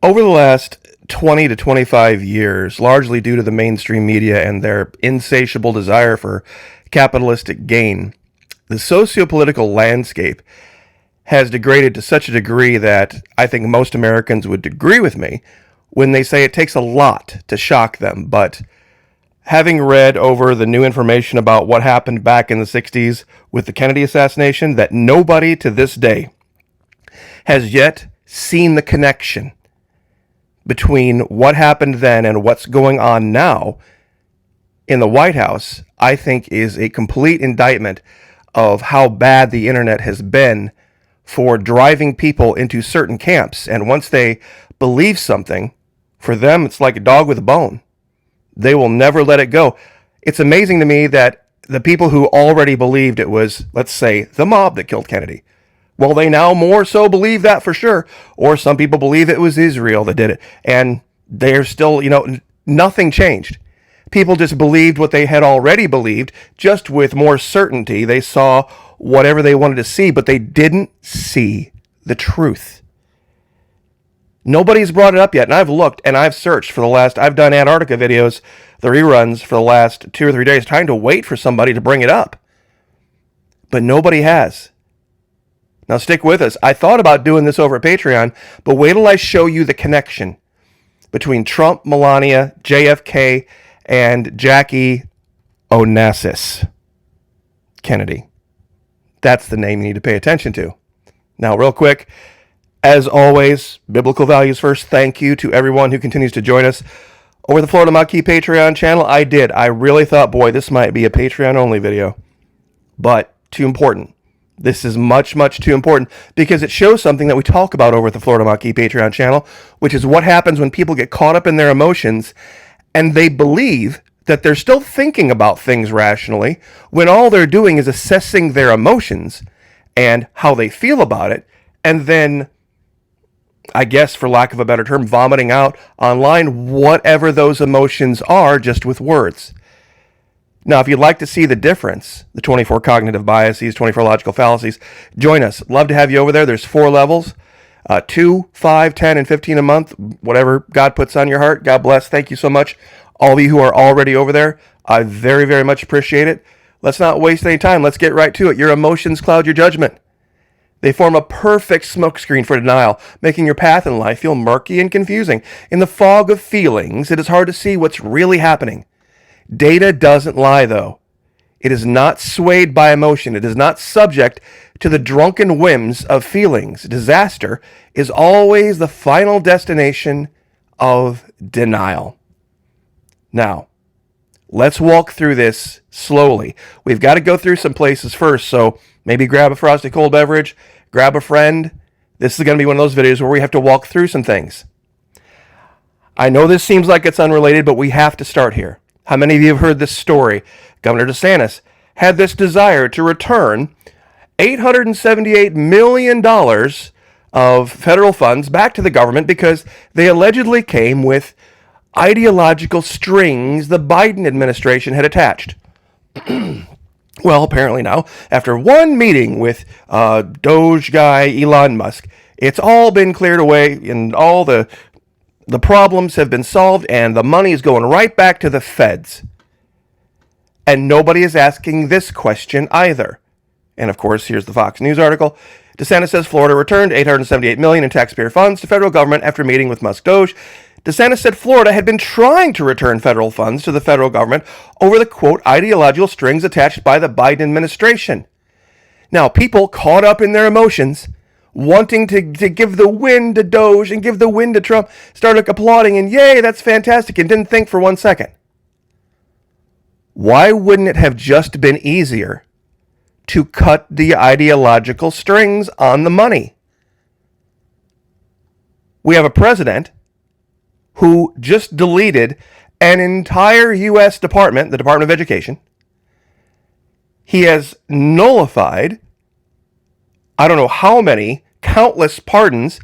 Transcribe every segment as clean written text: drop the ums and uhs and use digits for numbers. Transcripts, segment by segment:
Over the last 20 to 25 years, largely due to the mainstream media and their insatiable desire for capitalistic gain, the sociopolitical landscape has degraded to such a degree that I think most Americans would agree with me when they say it takes a lot to shock them. But having read over the new information about what happened back in the 60s with the Kennedy assassination, that nobody to this day has yet seen the connection between what happened then and what's going on now in the White House, I think is a complete indictment of how bad the internet has been for driving people into certain camps. And once they believe something, for them, it's like a dog with a bone. They will never let it go. It's amazing to me that the people who already believed it was, let's say, the mob that killed Kennedy, well, they now more so believe that for sure. Or some people believe it was Israel that did it. And they're still, nothing changed. People just believed what they had already believed, just with more certainty. They saw whatever they wanted to see, but they didn't see the truth. Nobody's brought it up yet. And I've looked and I've searched for I've done Antarctica videos, the reruns for the last 2 or 3 days, trying to wait for somebody to bring it up. But nobody has. Now stick with us. I thought about doing this over Patreon, but wait till I show you the connection between Trump, Melania, JFK, and Jackie-Onassis Kennedy. That's the name you need to pay attention to. Now, real quick, as always, biblical values first. Thank you to everyone who continues to join us over the Florida Maquis Patreon channel. I really thought, boy, this might be a Patreon-only video, but too important. This is much, much too important because it shows something that we talk about over at the Florida Maquis Patreon channel, which is what happens when people get caught up in their emotions and they believe that they're still thinking about things rationally when all they're doing is assessing their emotions and how they feel about it, and then, I guess for lack of a better term, vomiting out online whatever those emotions are just with words. Now, if you'd like to see the difference, the 24 cognitive biases, 24 logical fallacies, join us. Love to have you over there. There's 4 levels, 2, 5, 10, and 15 a month, whatever God puts on your heart. God bless. Thank you so much. All of you who are already over there, I very, very much appreciate it. Let's not waste any time. Let's get right to it. Your emotions cloud your judgment. They form a perfect smokescreen for denial, making your path in life feel murky and confusing. In the fog of feelings, it is hard to see what's really happening. Data doesn't lie, though. It is not swayed by emotion. It is not subject to the drunken whims of feelings. Disaster is always the final destination of denial. Now, let's walk through this slowly. We've got to go through some places first, so maybe grab a frosty cold beverage, grab a friend. This is going to be one of those videos where we have to walk through some things. I know this seems like it's unrelated, but we have to start here. How many of you have heard this story? Governor DeSantis had this desire to return $878 million of federal funds back to the government because they allegedly came with ideological strings the Biden administration had attached. Well, apparently now, after one meeting with Doge guy Elon Musk, it's all been cleared away and all the problems have been solved and the money is going right back to the feds. And nobody is asking this question either. And of course, here's the Fox News article. DeSantis says Florida returned $878 million in taxpayer funds to federal government after meeting with Musk Doge. DeSantis said Florida had been trying to return federal funds to the federal government over the, quote, ideological strings attached by the Biden administration. Now, people caught up in their emotions, wanting to give the win to Doge and give the win to Trump, started applauding and yay, that's fantastic, and didn't think for 1 second. Why wouldn't it have just been easier to cut the ideological strings on the money? We have a president who just deleted an entire U.S. department, the Department of Education. He has nullified, I don't know how many, countless pardons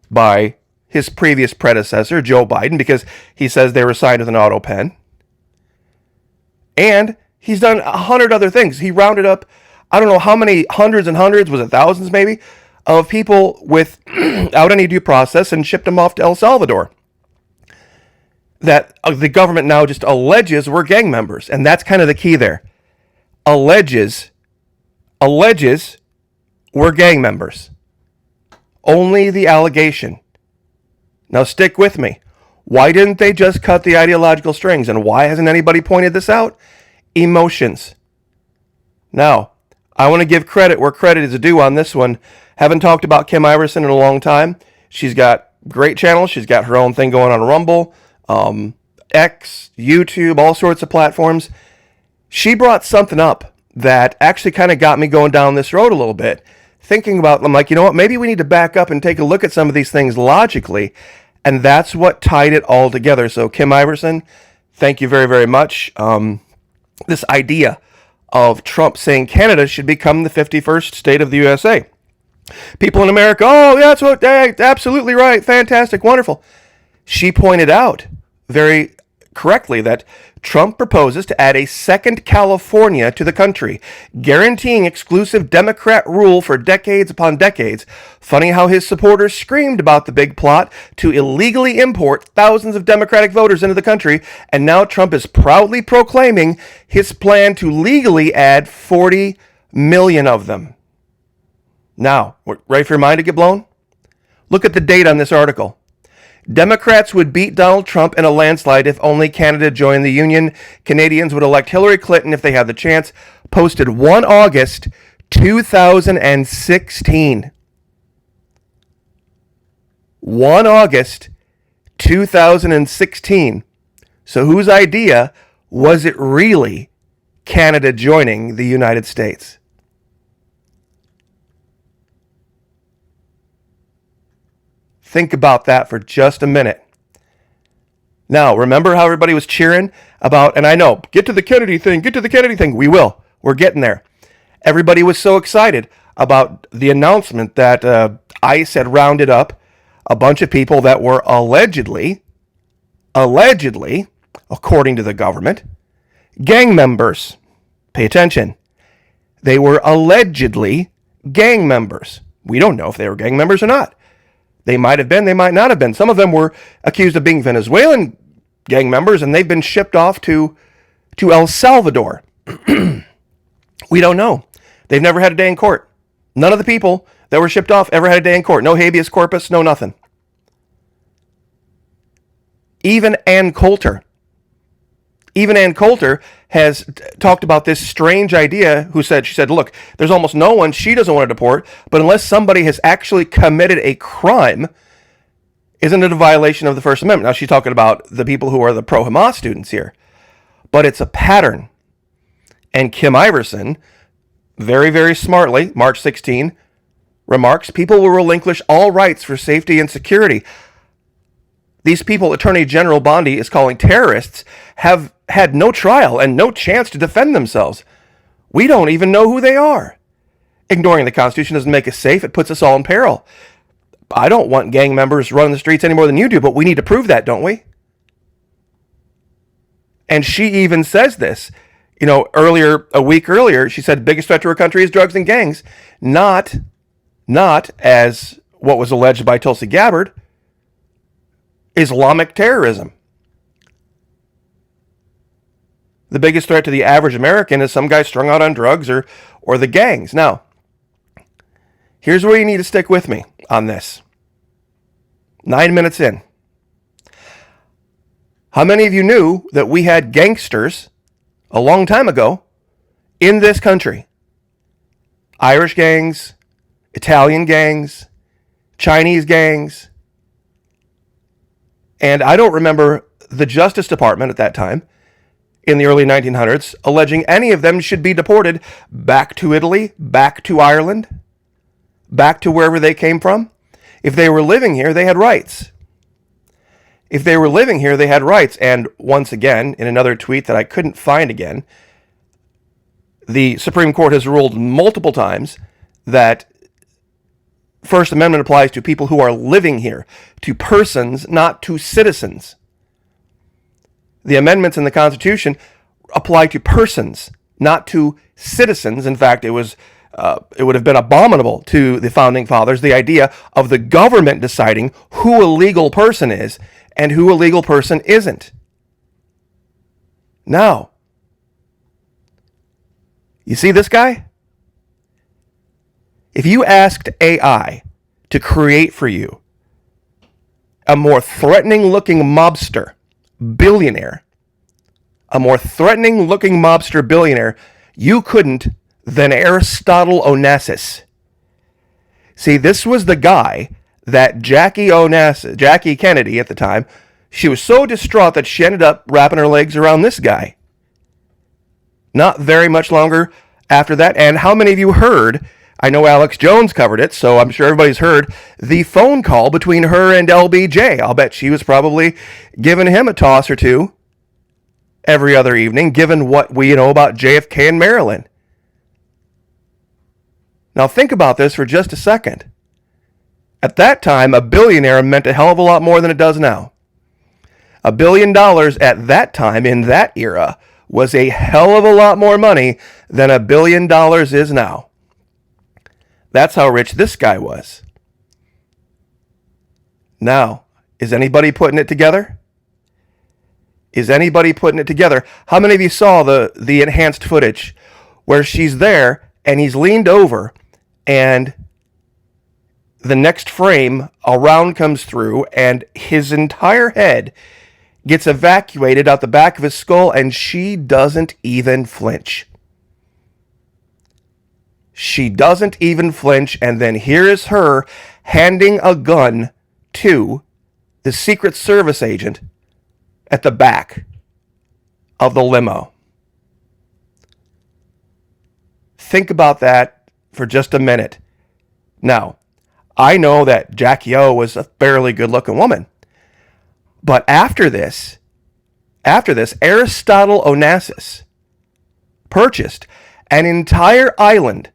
by his previous predecessor, Joe Biden, because he says they were signed with an auto pen. And he's done 100 other things. He rounded up, I don't know how many hundreds and hundreds, was it thousands maybe, of people without any due process and shipped them off to El Salvador that the government now just alleges were gang members. And that's kind of the key there. Alleges were gang members. Only the allegation. Now stick with me. Why didn't they just cut the ideological strings? And why hasn't anybody pointed this out? Emotions. Now, I want to give credit where credit is due on this one. Haven't talked about Kim Iverson in a long time. She's got great channels. She's got her own thing going on Rumble, X, YouTube, all sorts of platforms. She brought something up that actually kind of got me going down this road a little bit. Thinking about, I'm like, you know what, maybe we need to back up and take a look at some of these things logically. And that's what tied it all together. So Kim Iverson, thank you very, very much. This idea of Trump saying Canada should become the 51st state of the USA. People in America, oh, that's what, absolutely right, fantastic, wonderful. She pointed out very correctly that Trump proposes to add a second California to the country, guaranteeing exclusive Democrat rule for decades upon decades. Funny how his supporters screamed about the big plot to illegally import thousands of Democratic voters into the country, and now Trump is proudly proclaiming his plan to legally add 40 million of them. Now, ready for your mind to get blown? Look at the date on this article. Democrats would beat Donald Trump in a landslide if only Canada joined the Union. Canadians would elect Hillary Clinton if they had the chance. Posted 1 August 2016. 1 August 2016. So whose idea was it really, Canada joining the United States? Think about that for just a minute. Now, remember how everybody was cheering about, and I know, get to the Kennedy thing. We will. We're getting there. Everybody was so excited about the announcement that ICE had rounded up a bunch of people that were allegedly, according to the government, gang members. Pay attention. They were allegedly gang members. We don't know if they were gang members or not. They might have been, they might not have been. Some of them were accused of being Venezuelan gang members, and they've been shipped off to El Salvador. We don't know. They've never had a day in court. None of the people that were shipped off ever had a day in court. No habeas corpus, no nothing. Even Ann Coulter has talked about this strange idea. She said, look, there's almost no one she doesn't want to deport, but unless somebody has actually committed a crime, isn't it a violation of the First Amendment? Now she's talking about the people who are the pro-Hamas students here, but it's a pattern. And Kim Iverson, very, very smartly, March 16, remarks, people will relinquish all rights for safety and security. These people Attorney General Bondi is calling terrorists have had no trial and no chance to defend themselves. We don't even know who they are. Ignoring the Constitution doesn't make us safe. It puts us all in peril. I don't want gang members running the streets any more than you do, but we need to prove that, don't we? And she even says this. You know, a week earlier, she said the biggest threat to our country is drugs and gangs. Not as what was alleged by Tulsi Gabbard, Islamic terrorism. The biggest threat to the average American is some guy strung out on drugs or the gangs. Now, here's where you need to stick with me on this. 9 minutes in. How many of you knew that we had gangsters a long time ago in this country? Irish gangs, Italian gangs, Chinese gangs. And I don't remember the Justice Department at that time, in the early 1900s, alleging any of them should be deported back to Italy, back to Ireland, back to wherever they came from. If they were living here, they had rights. And once again, in another tweet that I couldn't find again, the Supreme Court has ruled multiple times that First Amendment applies to people who are living here, to persons, not to citizens. The amendments in the Constitution apply to persons, not to citizens. In fact, it was it would have been abominable to the founding fathers, the idea of the government deciding who a legal person is and who a legal person isn't. Now, you see this guy? If you asked AI to create for you a more threatening looking mobster billionaire, you couldn't than Onassis. See, this was the guy that Jackie Kennedy at the time, she was so distraught that she ended up wrapping her legs around this guy. Not very much longer after that. And how many of you heard, I know Alex Jones covered it, so I'm sure everybody's heard the phone call between her and LBJ. I'll bet she was probably giving him a toss or two every other evening, given what we know about JFK in Maryland. Now think about this for just a second. At that time, a billionaire meant a hell of a lot more than it does now. $1 billion at that time, in that era, was a hell of a lot more money than $1 billion is now. That's how rich this guy was. Now, is anybody putting it together? How many of you saw the enhanced footage where she's there and he's leaned over and the next frame, a round comes through and his entire head gets evacuated out the back of his skull and she doesn't even flinch. And then here is her handing a gun to the Secret Service agent at the back of the limo. Think about that for just a minute. Now, I know that Jackie O was a fairly good-looking woman. But after this, Onassis purchased an entire island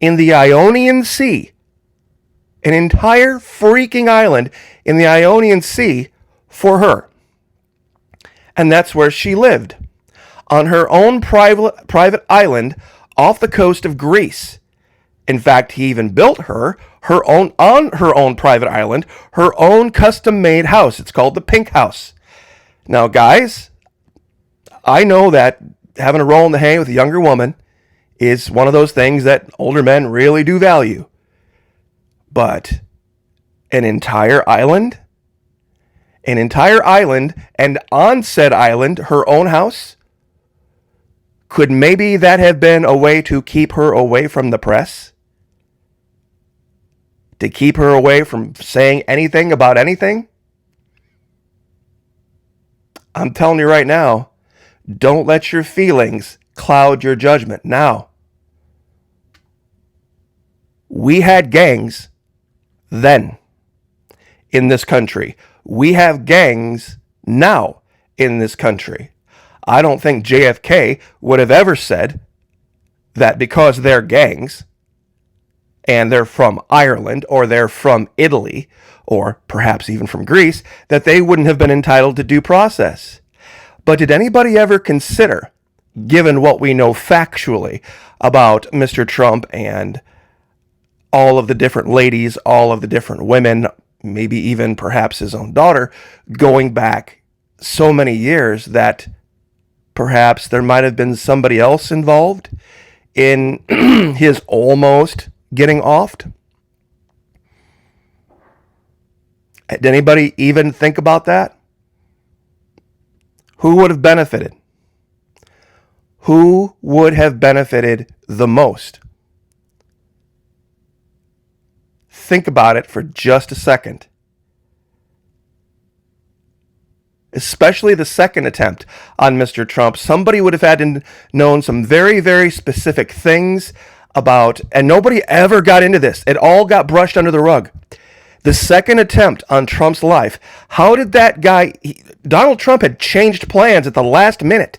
in the Ionian Sea. An entire freaking island in the Ionian Sea for her. And that's where she lived. On her own private island off the coast of Greece. In fact, he even built her own private island, her own custom-made house. It's called the Pink House. Now, guys, I know that having a roll in the hay with a younger woman is one of those things that older men really do value. But an entire island, and on said island, her own house, could maybe that have been a way to keep her away from the press? To keep her away from saying anything about anything? I'm telling you right now, don't let your feelings cloud your judgment. Now, we had gangs then in this country. We have gangs now in this country. I don't think JFK would have ever said that because they're gangs and they're from Ireland or they're from Italy or perhaps even from Greece, that they wouldn't have been entitled to due process. But did anybody ever consider, given what we know factually about Mr. Trump and all of the different ladies, all of the different women, maybe even perhaps his own daughter, going back so many years, that perhaps there might have been somebody else involved in his almost getting offed? Did anybody even think about that? Who would have benefited? Who would have benefited the most? Think about it for just a second. Especially the second attempt on Mr. Trump. Somebody would have had to known some very, very specific things about, and nobody ever got into this. It all got brushed under the rug. The second attempt on Trump's life. How did that guy, Donald Trump had changed plans at the last minute.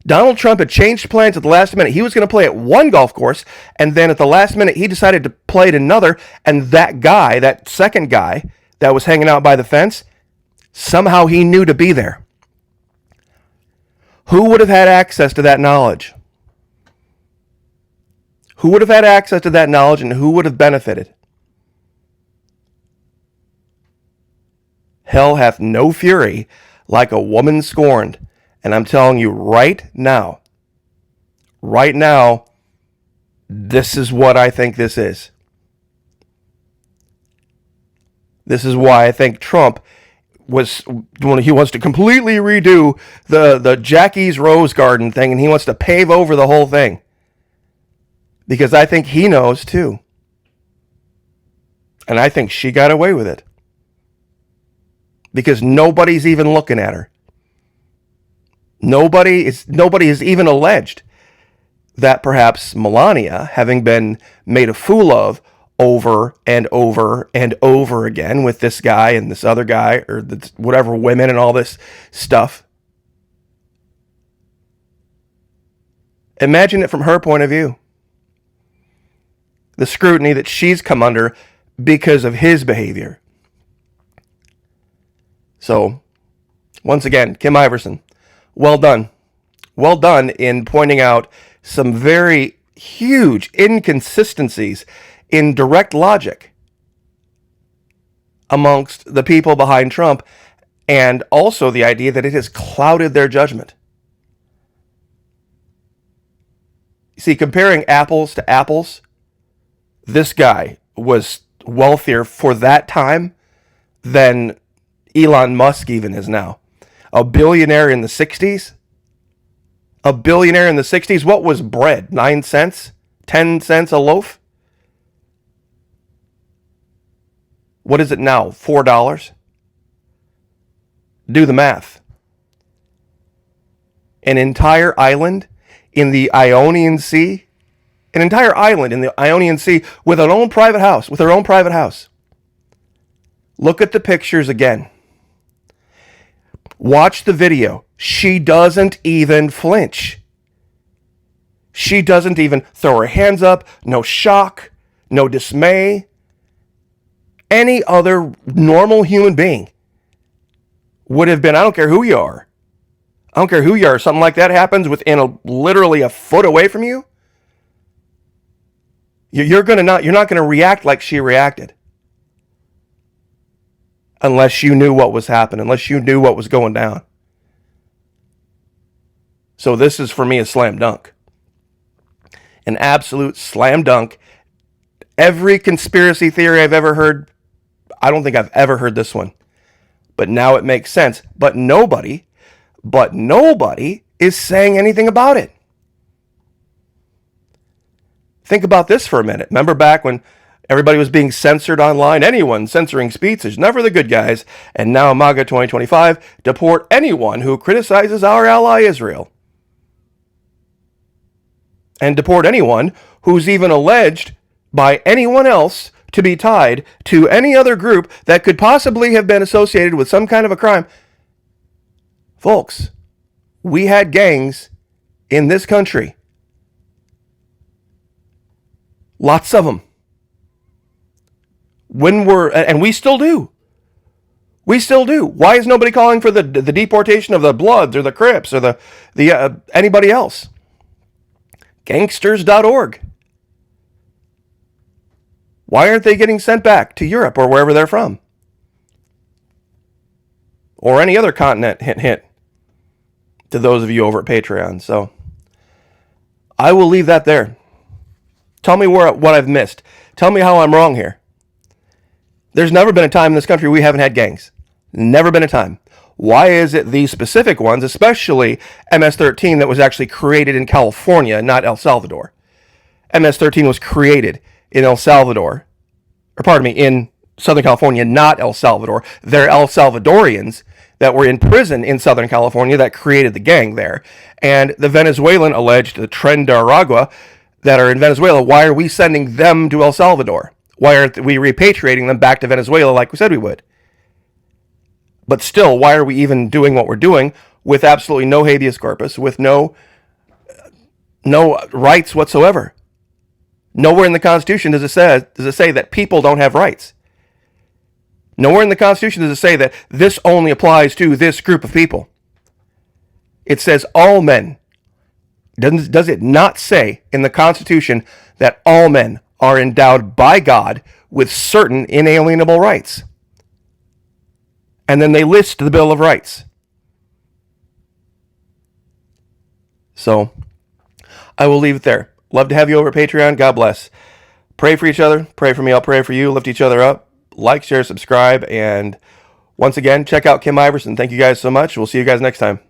He was going to play at one golf course, and then at the last minute, he decided to play at another, and that second guy that was hanging out by the fence, somehow he knew to be there. Who would have had access to that knowledge? Who would have had access to that knowledge and who would have benefited? Hell hath no fury like a woman scorned. And I'm telling you right now, this is what I think this is. This is why I think Trump he wants to completely redo the Jackie's Rose Garden thing, and he wants to pave over the whole thing. Because I think he knows too. And I think she got away with it. Because nobody's even looking at her. Nobody has even alleged that perhaps Melania, having been made a fool of over and over and over again with this guy and this other guy, or whatever, women and all this stuff. Imagine it from her point of view. The scrutiny that she's come under because of his behavior. So, once again, Kim Iverson, well done. Well done in pointing out some very huge inconsistencies in direct logic amongst the people behind Trump, and also the idea that it has clouded their judgment. See, comparing apples to apples, this guy was wealthier for that time than Elon Musk even is now. A billionaire in the 60s? A billionaire in the 60s? What was bread? 9 cents? 10 cents a loaf? What is it now? $4? Do the math. An entire island in the Ionian Sea? An entire island in the Ionian Sea with her own private house. With her own private house. Look at the pictures again. Watch the video. She doesn't even flinch. She doesn't even throw her hands up. No shock. No dismay. Any other normal human being would have been, I don't care who you are. I don't care who you are. Something like that happens within literally a foot away from you. You're not going to react like she reacted. Unless you knew what was happening, unless you knew what was going down. So this is, for me, a slam dunk. An absolute slam dunk. Every conspiracy theory I've ever heard, I don't think I've ever heard this one. But now it makes sense. But nobody is saying anything about it. Think about this for a minute. Remember back when everybody was being censored online? Anyone censoring speech is never the good guys. And now MAGA 2025, deport anyone who criticizes our ally Israel. And deport anyone who's even alleged by anyone else to be tied to any other group that could possibly have been associated with some kind of a crime. Folks, we had gangs in this country. Lots of them. And we still do. We still do. Why is nobody calling for the deportation of the Bloods or the Crips or the anybody else? Gangsters.org. Why aren't they getting sent back to Europe or wherever they're from? Or any other continent, hint, hint, to those of you over at Patreon. So, I will leave that there. Tell me what I've missed. Tell me how I'm wrong here. There's never been a time in this country we haven't had gangs. Never been a time. Why is it these specific ones, especially MS-13, that was actually created in California, not El Salvador? MS-13 was created in El Salvador, in Southern California, not El Salvador. They're El Salvadorians that were in prison in Southern California that created the gang there. And the Venezuelan alleged, the Tren de Aragua, that are in Venezuela, why are we sending them to El Salvador? Why aren't we repatriating them back to Venezuela like we said we would? But still, why are we even doing what we're doing with absolutely no habeas corpus, with no rights whatsoever? Nowhere in the Constitution does it say that people don't have rights. Nowhere in the Constitution does it say that this only applies to this group of people. It says all men. Does it not say in the Constitution that all men are endowed by God with certain inalienable rights. And then they list the Bill of Rights. So I will leave it there. Love to have you over at Patreon. God bless. Pray for each other. Pray for me. I'll pray for you. Lift each other up. Like, share, subscribe. And once again, check out Kim Iverson. Thank you guys so much. We'll see you guys next time.